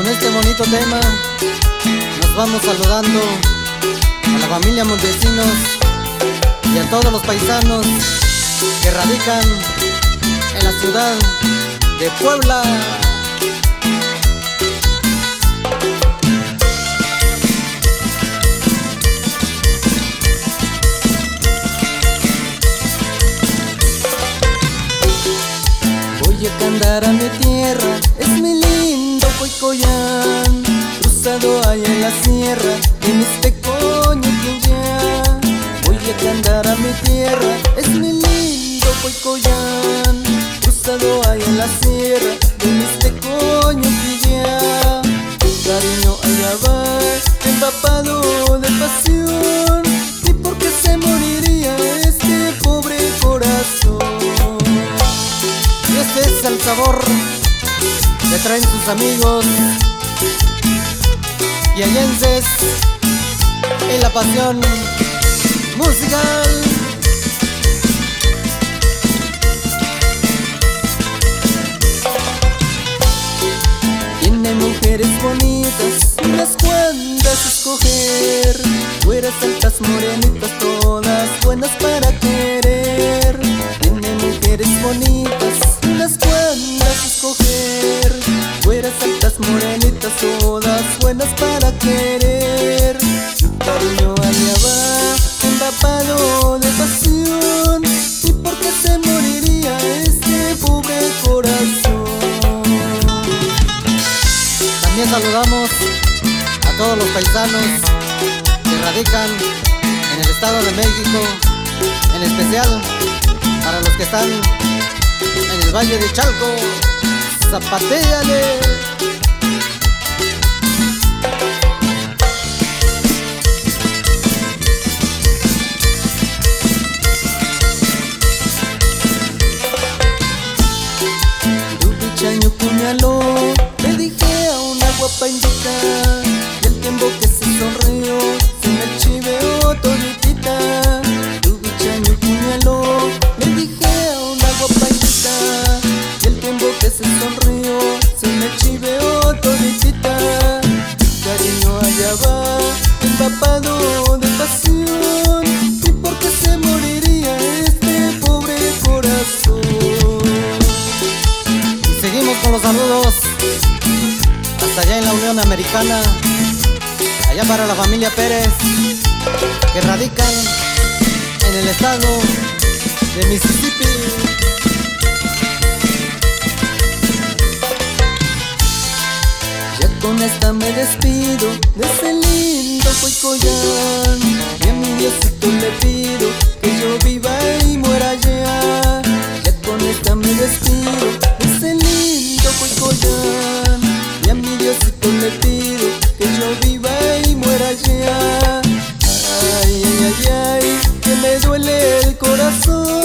Con este bonito tema nos vamos saludando a la familia Montesinos y a todos los paisanos que radican en la ciudad de Puebla. Voy a cantar a mi tierra, es mi lindo Coicoyán, cruzado allá en la sierra de Mixtecoño, Quillán. Voy a cantar a mi tierra, es mi lindo Coicoyán, cruzado allá en la sierra de Mixtecoño, Quillán. Cariño allá va, empapado de pasión, ¿y por qué se moriría este pobre corazón? Este es el sabor que traen sus amigos yayenses y la pasión musical. Tiene mujeres bonitas, unas cuantas a escoger, güeras altas, morenitas, todas buenas para querer. Tiene mujeres bonitas, unas cuantas a escoger, güeras altas, morenitas, todas buenas para querer. Su cariño allá va, empapado de pasión, ¿y por qué se moriría este pobre corazón? También saludamos a todos los paisanos que radican en el Estado de México, en especial para los que están en el Valle de Chalco. ¡Zapatéale! Tu pichaño puñaló, le dije a una guapa indita, y el tiempo que se sonrió se me chiveó toditita. Tu pichaño puñaló, le dije a una guapa indita, y el tiempo que se sonrió se me chiveó toditita. Cariño allá va, empapado de pasión, ¿y por qué se moriría este pobre corazón? Y seguimos con los saludos hasta allá en la Unión Americana, allá para la familia Pérez, que radican en el estado de Mississippi. Ya con esta me despido de ese lindo Coicoyán, y a mi Diosito le pido que yo viva y muera allá. Ya con esta me despido de ese lindo Coicoyán, y a mi Diosito le pido que yo viva y muera allá. Ay, ay, ay, ay, que me duele el corazón.